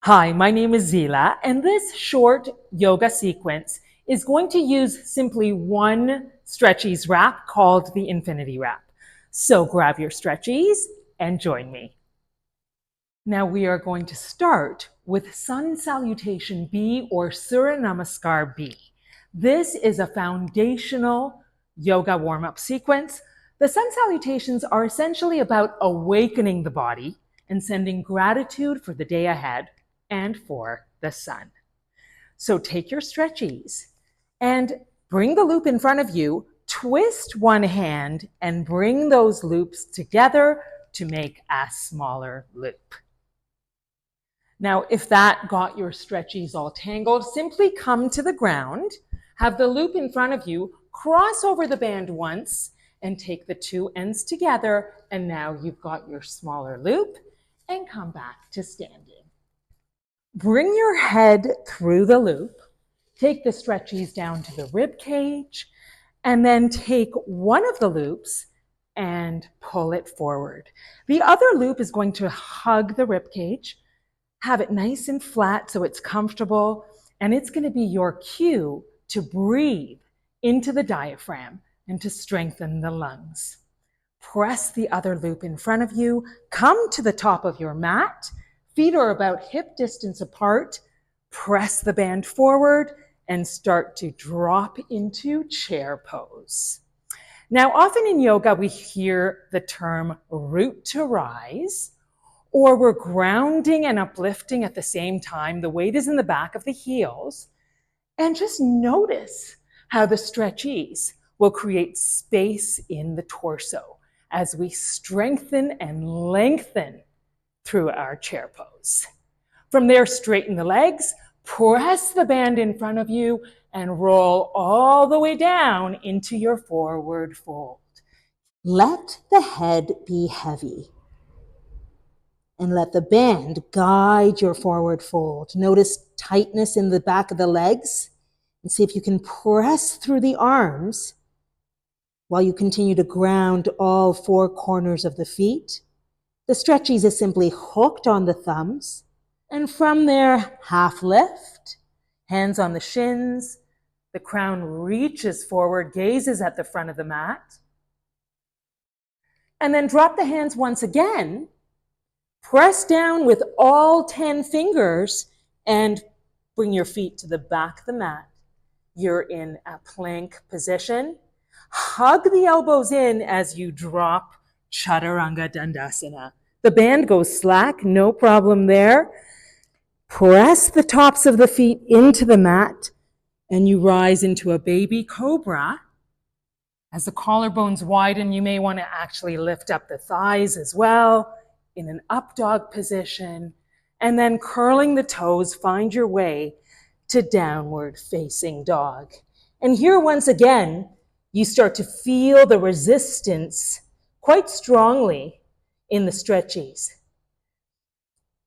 Hi, my name is Zila, and this short yoga sequence is going to use simply one Stretch-eze wrap called the Infinity Wrap. So grab your Stretch-eze and join me. Now we are going to start with Sun Salutation B or Surya Namaskar B. This is a foundational yoga warm-up sequence. The Sun Salutations are essentially about awakening the body and sending gratitude for the day ahead and for the sun. So take your Stretch-eze and bring the loop in front of you, twist one hand and bring those loops together to make a smaller loop. Now, if that got your Stretch-eze all tangled, simply come to the ground, have the loop in front of you, cross over the band once, and take the two ends together, and now you've got your smaller loop, and come back to standing. Bring your head through the loop, take the Stretch-eze down to the rib cage, and then take one of the loops and pull it forward. The other loop is going to hug the rib cage, have it nice and flat so it's comfortable, and it's going to be your cue to breathe into the diaphragm and to strengthen the lungs. Press the other loop in front of you, come to the top of your mat, feet are about hip distance apart, press the band forward and start to drop into chair pose. Now, often in yoga, we hear the term root to rise, or we're grounding and uplifting at the same time. The weight is in the back of the heels. And just notice how the Stretch-eze will create space in the torso as we strengthen and lengthen through our chair pose. From there, straighten the legs, press the band in front of you, and roll all the way down into your forward fold. Let the head be heavy and let the band guide your forward fold. Notice tightness in the back of the legs and see if you can press through the arms while you continue to ground all four corners of the feet. The Stretch-eze is simply hooked on the thumbs, and from there, half lift, hands on the shins, the crown reaches forward, gazes at the front of the mat, and then drop the hands once again, press down with all 10 fingers, and bring your feet to the back of the mat. You're in a plank position. Hug the elbows in as you drop Chaturanga Dandasana. The band goes slack, no problem there. Press the tops of the feet into the mat and you rise into a baby cobra. As the collarbones widen, you may want to actually lift up the thighs as well in an up dog position. And then curling the toes, find your way to downward facing dog. And here once again, you start to feel the resistance quite strongly in the Stretch-eze.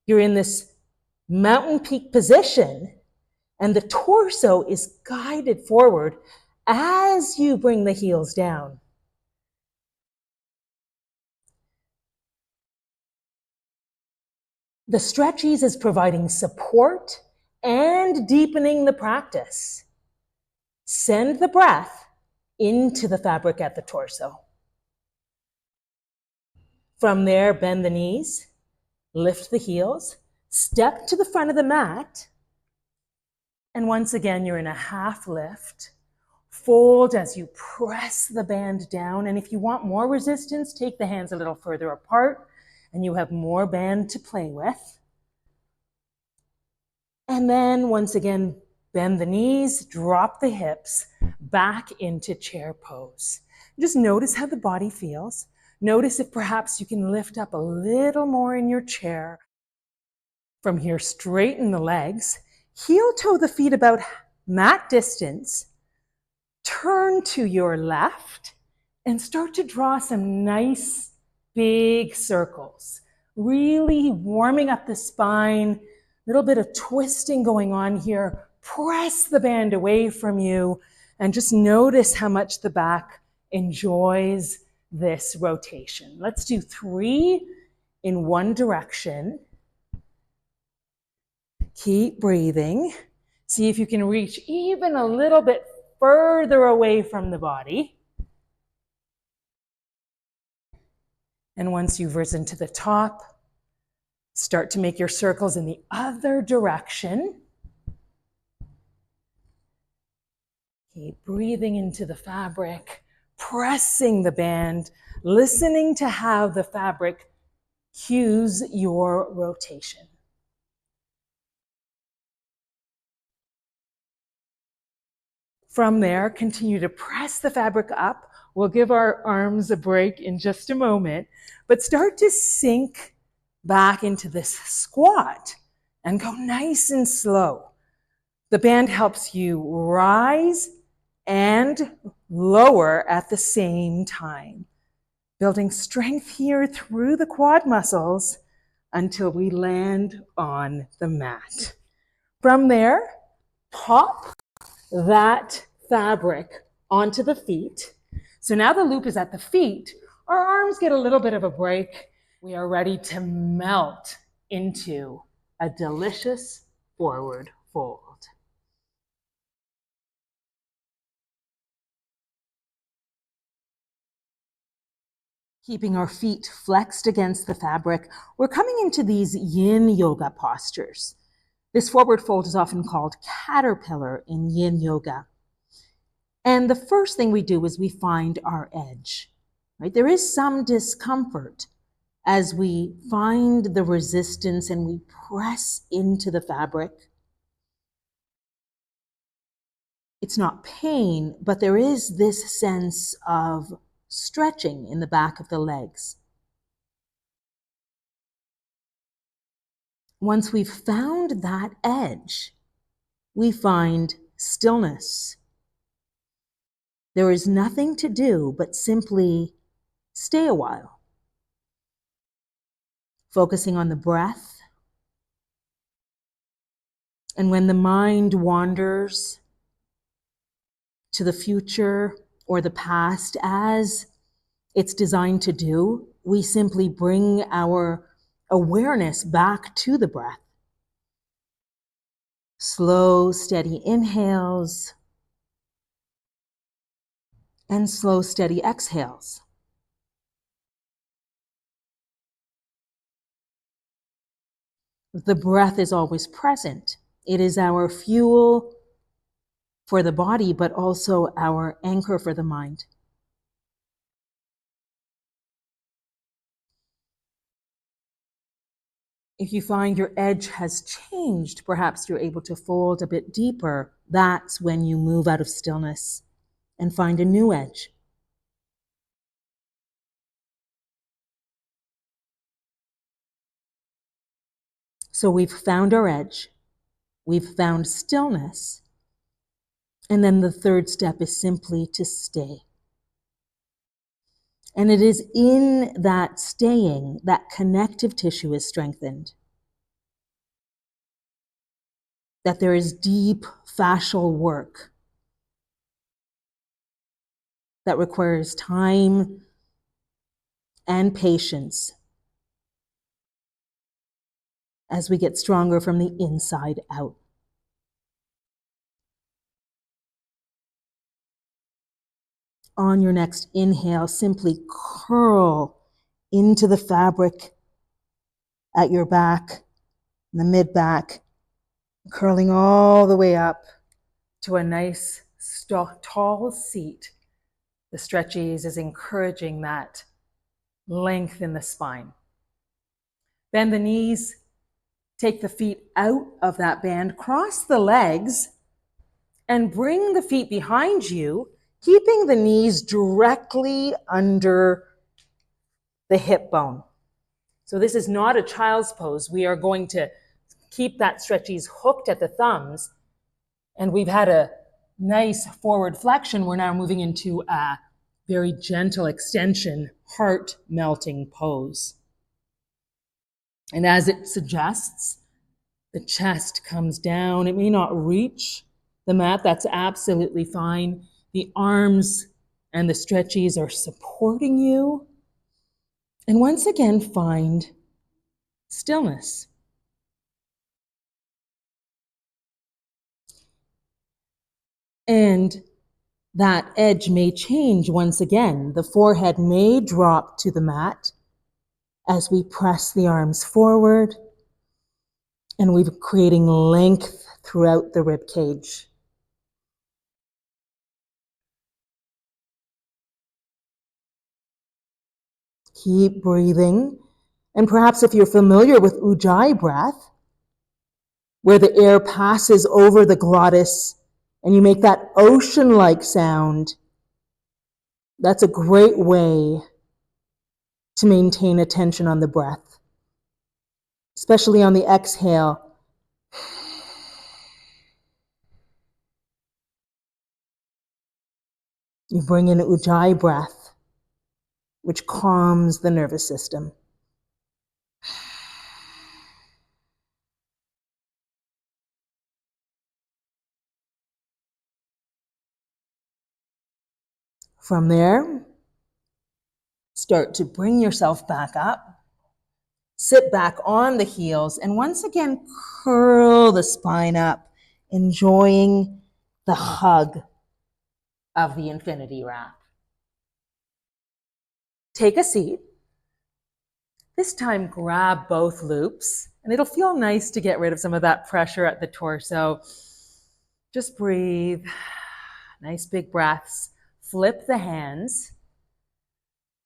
You're in this mountain peak position and the torso is guided forward as you bring the heels down. The Stretch-eze is providing support and deepening the practice. Send the breath into the fabric at the torso. From there, bend the knees, lift the heels, step to the front of the mat, and once again, you're in a half lift. Fold as you press the band down, and if you want more resistance, take the hands a little further apart, and you have more band to play with. And then, once again, bend the knees, drop the hips, back into chair pose. Just notice how the body feels. Notice if perhaps you can lift up a little more in your chair. From here, straighten the legs, heel toe the feet about mat distance, turn to your left, and start to draw some nice big circles. Really warming up the spine, a little bit of twisting going on here. Press the band away from you and just notice how much the back enjoys this rotation. Let's do 3 in one direction. Keep breathing. See if you can reach even a little bit further away from the body. And once you've risen to the top, start to make your circles in the other direction. Keep breathing into the fabric, pressing the band, listening to how the fabric cues your rotation. From there, continue to press the fabric up. We'll give our arms a break in just a moment, but start to sink back into this squat and go nice and slow. The band helps you rise and lower at the same time, building strength here through the quad muscles until we land on the mat. From there, pop that fabric onto the feet. So now the loop is at the feet. Our arms get a little bit of a break. We are ready to melt into a delicious forward fold. Keeping our feet flexed against the fabric, we're coming into these Yin Yoga postures. This forward fold is often called caterpillar in Yin Yoga. And the first thing we do is we find our edge. Right? There is some discomfort as we find the resistance and we press into the fabric. It's not pain, but there is this sense of stretching in the back of the legs. Once we've found that edge, we find stillness. There is nothing to do but simply stay a while, focusing on the breath. And when the mind wanders to the future or the past, as it's designed to do, we simply bring our awareness back to the breath. Slow, steady inhales and slow, steady exhales. The breath is always present. It is our fuel for the body, but also our anchor for the mind. If you find your edge has changed, perhaps you're able to fold a bit deeper, that's when you move out of stillness and find a new edge. So we've found our edge, we've found stillness, and then the third step is simply to stay. And it is in that staying that connective tissue is strengthened, that there is deep fascial work that requires time and patience as we get stronger from the inside out. On your next inhale, simply curl into the fabric at your back, the mid-back, curling all the way up to a nice tall seat. The Stretch-eze is encouraging that length in the spine. Bend the knees, take the feet out of that band, cross the legs, and bring the feet behind you, keeping the knees directly under the hip bone. So this is not a child's pose. We are going to keep that Stretch-eze hooked at the thumbs, and we've had a nice forward flexion. We're now moving into a very gentle extension, heart melting pose. And as it suggests, the chest comes down. It may not reach the mat. That's absolutely fine. The arms and the Stretch-eze are supporting you. And once again, find stillness. And that edge may change once again. The forehead may drop to the mat as we press the arms forward, and we're creating length throughout the rib cage. Keep breathing. And perhaps if you're familiar with Ujjayi breath, where the air passes over the glottis and you make that ocean-like sound, that's a great way to maintain attention on the breath, especially on the exhale. You bring in Ujjayi breath, which calms the nervous system. From there, start to bring yourself back up. Sit back on the heels and once again curl the spine up, enjoying the hug of the Infinity Wrap. Take a seat. This time, grab both loops, and it'll feel nice to get rid of some of that pressure at the torso. Just breathe. Nice big breaths. Flip the hands.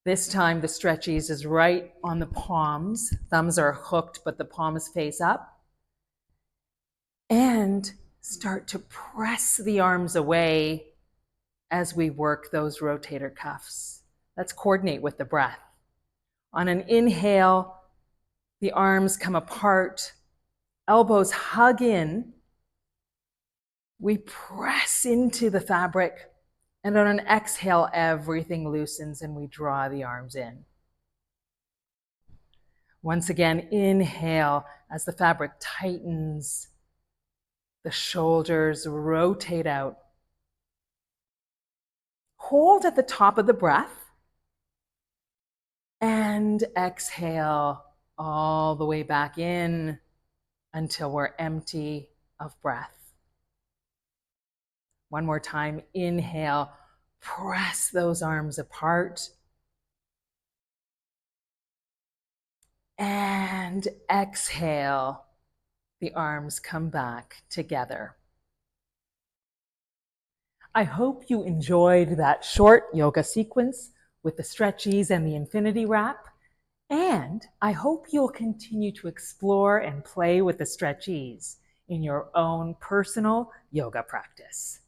This time, the stretch-eze is right on the palms. Thumbs are hooked, but the palms face up. And start to press the arms away as we work those rotator cuffs. Let's coordinate with the breath. On an inhale, the arms come apart, elbows hug in. We press into the fabric, and on an exhale, everything loosens and we draw the arms in. Once again, inhale as the fabric tightens, the shoulders rotate out. Hold at the top of the breath, and exhale all the way back in until we're empty of breath. One more time, inhale, press those arms apart. And exhale, the arms come back together. I hope you enjoyed that short yoga sequence with the Stretch-eze and the Infinity Wrap. And I hope you'll continue to explore and play with the Stretch-eze in your own personal yoga practice.